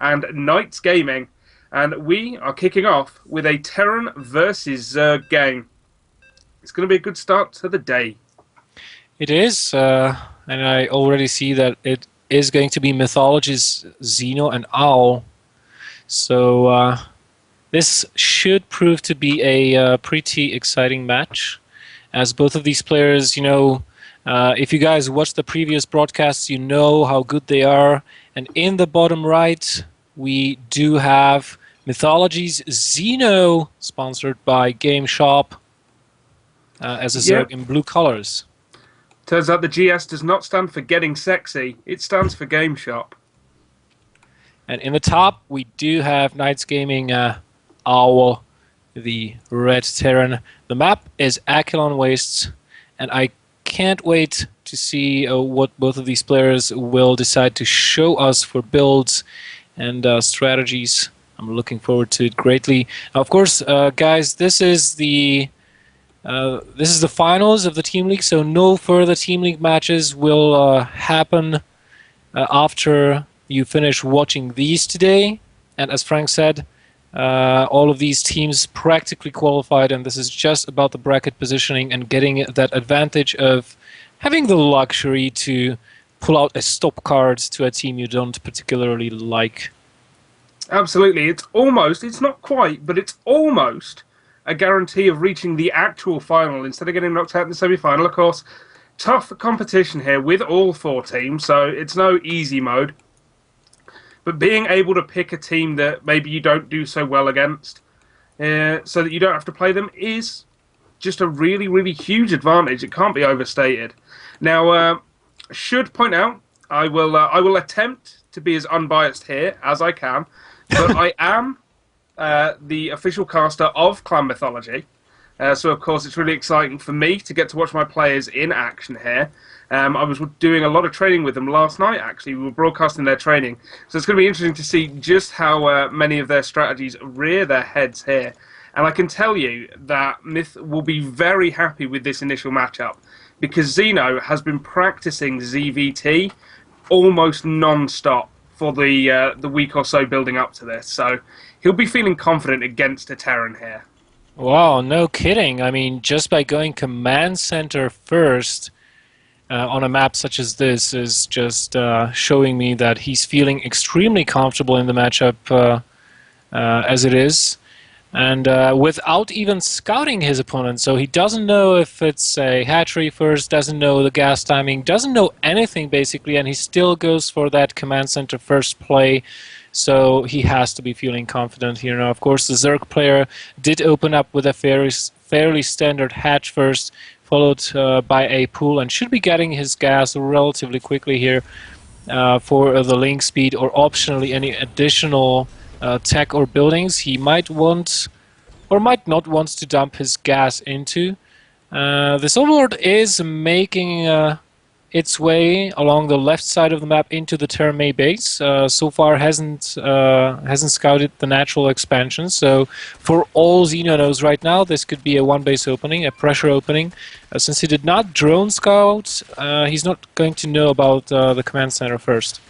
and KnightS Gaming, and we are kicking off with a Terran versus Zerg game. It's going to be a good start to the day. It is, and I already see that it is going to be Mythology's Xeno and Owl. So this should prove to be a pretty exciting match, as both of these players, if you guys watched the previous broadcasts, you know how good they are. And in the bottom right, we do have Mythology's Xeno, sponsored by Game Shop, as a Zerg in blue colors. Turns out the GS does not stand for getting sexy, it stands for Game Shop. And in the top, we do have KnightS Gaming Owl, the red Terran. The map is Aquilon Wastes, and I can't wait to see what both of these players will decide to show us for builds and strategies. I'm looking forward to it greatly. Now, of course, guys, this is the finals of the Team League, so no further Team League matches will happen after you finish watching these today. And as Frank said, all of these teams practically qualified, and this is just about the bracket positioning and getting that advantage of having the luxury to pull out a stop card to a team you don't particularly like. Absolutely, it's not quite, but it's almost a guarantee of reaching the actual final instead of getting knocked out in the semi-final. Of course, tough competition here with all four teams, so it's no easy mode. But being able to pick a team that maybe you don't do so well against, so that you don't have to play them, is just a really, really huge advantage. It can't be overstated. Now, I should point out, I will attempt to be as unbiased here as I can, but I am the official caster of Clan Mythology. So, of course, it's really exciting for me to get to watch my players in action here. I was doing a lot of training with them last night, actually. We were broadcasting their training. So it's going to be interesting to see just how many of their strategies rear their heads here. And I can tell you that Myth will be very happy with this initial matchup, because Xeno has been practicing ZVT almost non-stop for the week or so building up to this. So he'll be feeling confident against a Terran here. Wow, no kidding. I mean, just by going command center first on a map such as this is just showing me that he's feeling extremely comfortable in the matchup as it is, and without even scouting his opponent. So he doesn't know if it's a hatchery first, doesn't know the gas timing, doesn't know anything basically, and he still goes for that command center first play. So he has to be feeling confident here. Now, of course, the Zerg player did open up with a fairly standard hatch first, followed by a pool, and should be getting his gas relatively quickly here for the link speed, or optionally any additional tech or buildings he might want or might not want to dump his gas into. This overlord is making its way along the left side of the map into the Terramay base. So far hasn't scouted the natural expansion, so for all Xeno knows right now, this could be a one base opening, a pressure opening. Since he did not drone scout, he's not going to know about the command center first.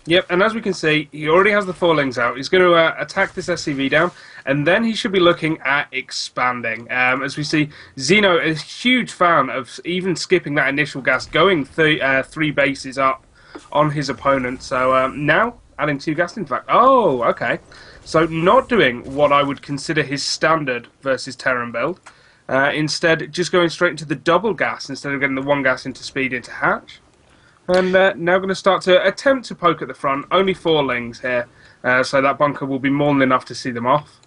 Yep, and as we can see, he already has the four lings out. He's going to attack this SCV down, and then he should be looking at expanding. As we see, Xeno is a huge fan of even skipping that initial gas, going three bases up on his opponent. So now, adding 2 gas, in fact. Oh, okay. So not doing what I would consider his standard versus Terran build. Instead, just going straight into the double gas instead of getting the 1 gas into speed into hatch. And now going to start to attempt to poke at the front. Only 4 lings here, so that bunker will be more than enough to see them off.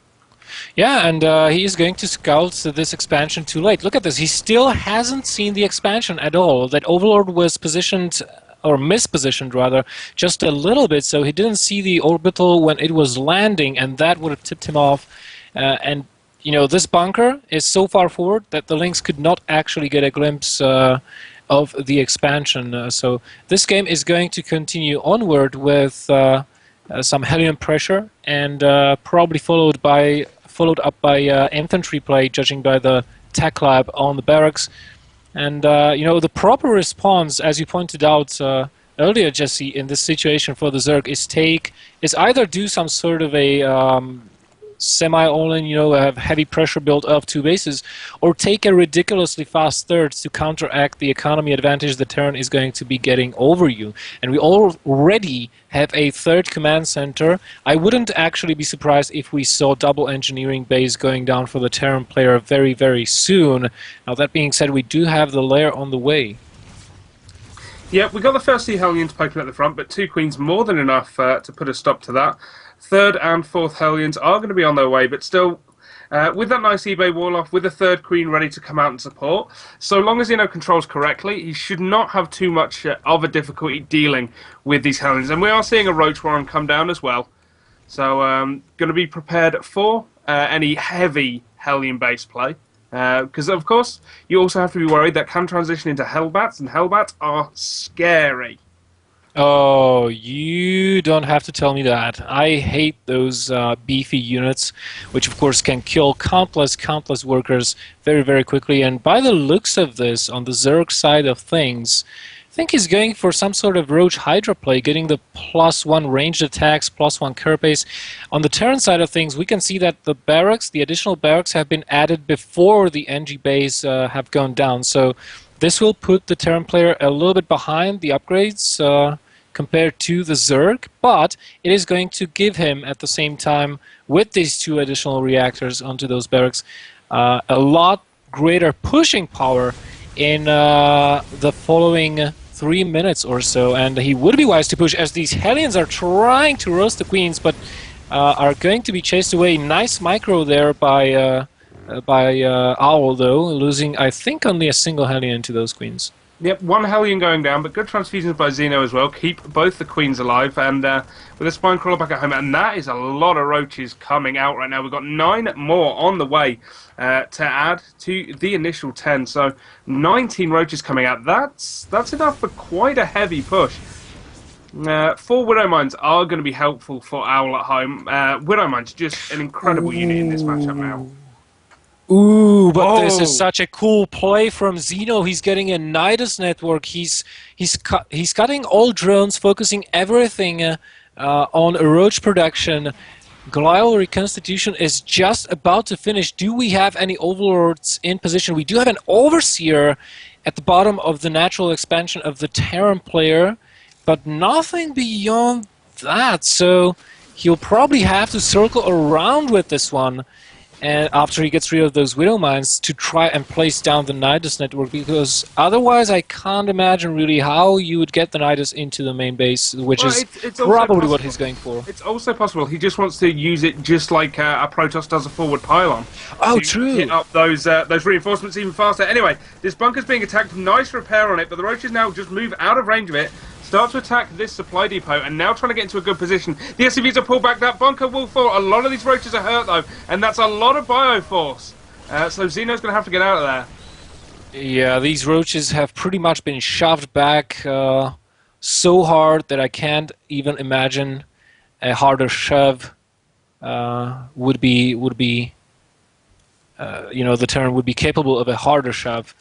Yeah, and he is going to scout this expansion too late. Look at this. He still hasn't seen the expansion at all. That Overlord was positioned, or mispositioned rather, just a little bit, so he didn't see the orbital when it was landing, and that would have tipped him off. And, you know, this bunker is so far forward that the links could not actually get a glimpse of the expansion. So this game is going to continue onward with some helium pressure, and probably followed up by infantry play, judging by the tech lab on the barracks. And you know, the proper response, as you pointed out, earlier, Jesse, in this situation for the Zerg is either do some sort of a semi-all-in, have heavy pressure build of two bases, or take a ridiculously fast third to counteract the economy advantage the Terran is going to be getting over you. And we already have a third command center. I wouldn't actually be surprised if we saw double engineering base going down for the Terran player very, very soon. Now, that being said, we do have the lair on the way. Yeah, we got the first 2 Hellions poking at the front, but 2 Queens more than enough to put a stop to that. Third and fourth Hellions are going to be on their way, but still, with that nice eBay wall off, with the third Queen ready to come out and support, so long as Xeno controls correctly, he should not have too much of a difficulty dealing with these Hellions. And we are seeing a Roach Warren come down as well, so going to be prepared for any heavy Hellion-based play. Because, of course, you also have to be worried that can transition into Hellbats, and Hellbats are scary. Oh, you don't have to tell me that. I hate those beefy units, which of course can kill countless workers very, very quickly. And by the looks of this, on the Zerg side of things, I think he's going for some sort of Roach Hydra play, getting the +1 ranged attacks, +1 carapace. On the Terran side of things, we can see that the barracks, the additional barracks, have been added before the NG base have gone down. So this will put the Terran player a little bit behind the upgrades compared to the Zerg, but it is going to give him, at the same time, with these 2 additional reactors onto those barracks, a lot greater pushing power in the following 3 minutes or so. And he would be wise to push, as these Hellions are trying to roast the Queens, but are going to be chased away. Nice micro there by Owl, though, losing, I think, only a single Hellion to those Queens. Yep, 1 Hellion going down, but good transfusions by Xeno as well. Keep both the Queens alive, and with a Spine Crawler back at home, and that is a lot of Roaches coming out right now. We've got 9 more on the way to add to the initial 10, so 19 Roaches coming out. That's enough for quite a heavy push. 4 Widow Mines are going to be helpful for Owl at home. Widow Mines, just an incredible unit in this matchup now. Ooh, but this is such a cool play from Xeno. He's getting a KnightS network. He's cutting all drones, focusing everything on a Roach production. Glial Reconstitution is just about to finish. Do we have any Overlords in position? We do have an Overseer at the bottom of the natural expansion of the Terran player, but nothing beyond that. So he'll probably have to circle around with this one, and after he gets rid of those Widow Mines, to try and place down the KnightS network, because otherwise I can't imagine really how you would get the KnightS into the main base, which is probably what he's going for. It's also possible he just wants to use it just like a Protoss does a forward pylon. Oh, to true. Hit up those reinforcements even faster. Anyway, this bunker's being attacked. Nice repair on it, but the Roaches now just move out of range of it. Start to attack this supply depot, and now trying to get into a good position. The SCVs are pulled back. That bunker will fall. A lot of these Roaches are hurt, though, and that's a lot of bioforce. So Xeno's going to have to get out of there. Yeah, these Roaches have pretty much been shoved back so hard that I can't even imagine a harder shove would be the Terran would be capable of a harder shove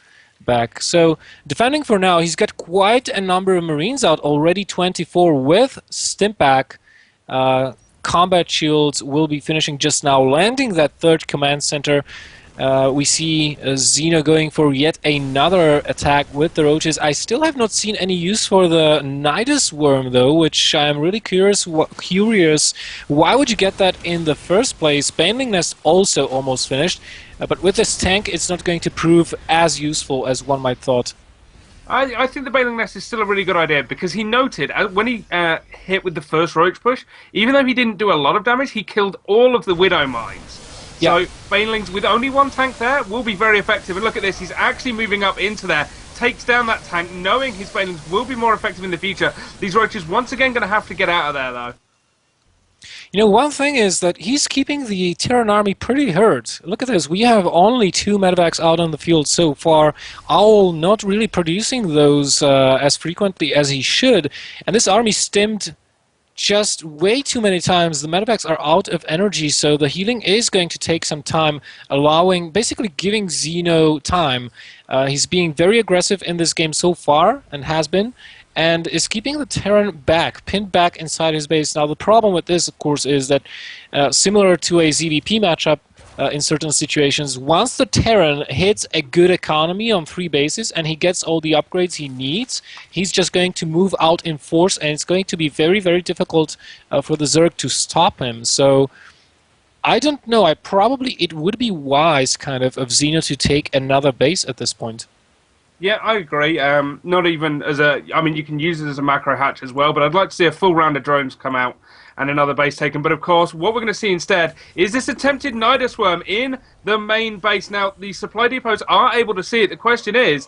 back. So defending for now, he's got quite a number of Marines out already, 24 with Stimpack. Combat shields will be finishing just now, landing that third command center. We see Xeno going for yet another attack with the Roaches. I still have not seen any use for the KnightS Worm, though, which I'm really curious. Why would you get that in the first place? Baneling Nest also almost finished, but with this tank, it's not going to prove as useful as one might thought. I think the Baneling Nest is still a really good idea, because he noted when he hit with the first Roach push, even though he didn't do a lot of damage, he killed all of the Widow Mines. So Banelings with only one tank there will be very effective. And look at this, he's actually moving up into there, takes down that tank, knowing his Banelings will be more effective in the future. These Roaches once again going to have to get out of there, though. You know, one thing is that he's keeping the Terran army pretty hurt. Look at this, we have only 2 medevacs out on the field so far. Owl not really producing those as frequently as he should. And this army stemmed just way too many times. The medevacs are out of energy, so the healing is going to take some time, basically giving Xeno time. He's being very aggressive in this game so far, and has been, and is keeping the Terran back, pinned back inside his base. Now the problem with this, of course, is that similar to a ZVP matchup, in certain situations, once the Terran hits a good economy on 3 bases and he gets all the upgrades he needs, he's just going to move out in force, and it's going to be very, very difficult for the Zerg to stop him. So I don't know. It would be wise, kind of Xeno to take another base at this point. Yeah, I agree. Not even as a... I mean, you can use it as a macro hatch as well, but I'd like to see a full round of drones come out and another base taken. But of course, what we're going to see instead is this attempted Nidus Worm in the main base. Now, the supply depots are able to see it. The question is,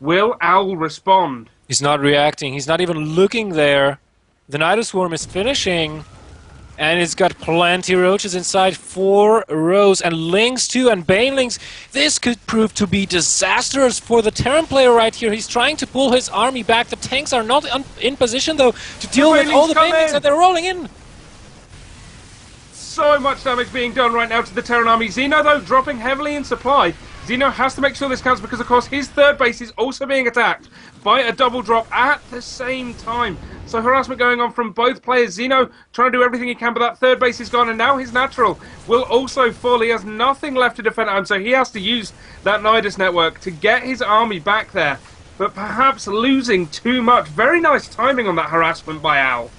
will Owl respond? He's not reacting. He's not even looking there. The Nidus Worm is finishing, and it's got plenty of roaches inside, 4 rows, and Lings too, and Banelings. This could prove to be disastrous for the Terran player right here. He's trying to pull his army back. The tanks are not in position, though, to deal with all the Banelings, and they're rolling in. So much damage being done right now to the Terran army. Xeno, though, dropping heavily in supply. Xeno has to make sure this counts because, of course, his third base is also being attacked by a double drop at the same time. So harassment going on from both players. Xeno trying to do everything he can, but that third base is gone, and now his natural will also fall. He has nothing left to defend him, so he has to use that Nidus network to get his army back there, but perhaps losing too much. Very nice timing on that harassment by Owl.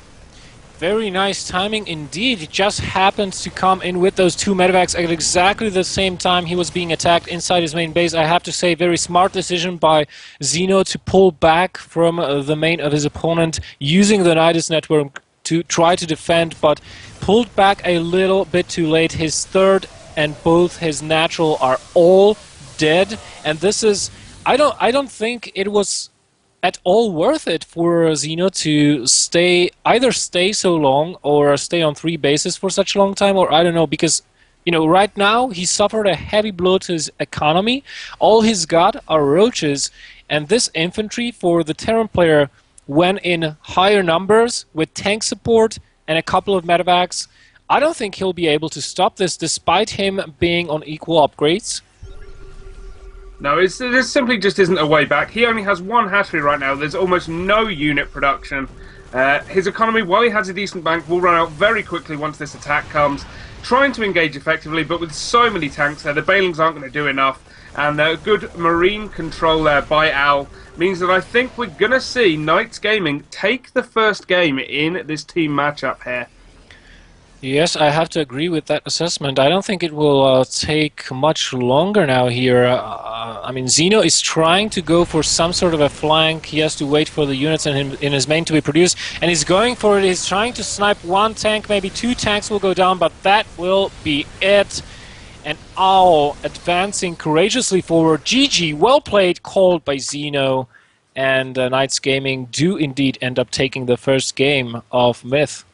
Very nice timing indeed. He just happened to come in with those 2 medevacs at exactly the same time he was being attacked inside his main base. I have to say, very smart decision by Xeno to pull back from the main of his opponent, using the Nidus network to try to defend, but pulled back a little bit too late. His third and both his natural are all dead, and this is... I don't think it was at all worth it for Xeno to either stay so long or stay on 3 bases for such a long time, or I don't know, because, you know, right now he suffered a heavy blow to his economy. All he's got are roaches, and this infantry for the Terran player, when in higher numbers with tank support and a couple of medevacs, I don't think he'll be able to stop this despite him being on equal upgrades. No, there simply just isn't a way back. He only has 1 hatchery right now. There's almost no unit production. His economy, while he has a decent bank, will run out very quickly once this attack comes. Trying to engage effectively, but with so many tanks there, the Banelings aren't going to do enough. And good marine control there by Owl means that I think we're going to see KnightS Gaming take the first game in this team matchup here. Yes, I have to agree with that assessment. I don't think it will take much longer now here. I mean, Xeno is trying to go for some sort of a flank. He has to wait for the units in his main to be produced, and he's going for it. He's trying to snipe 1 tank, maybe 2 tanks will go down, but that will be it. And Owl advancing courageously forward. GG, well played, called by Xeno, and KnightS Gaming do indeed end up taking the first game of Myth.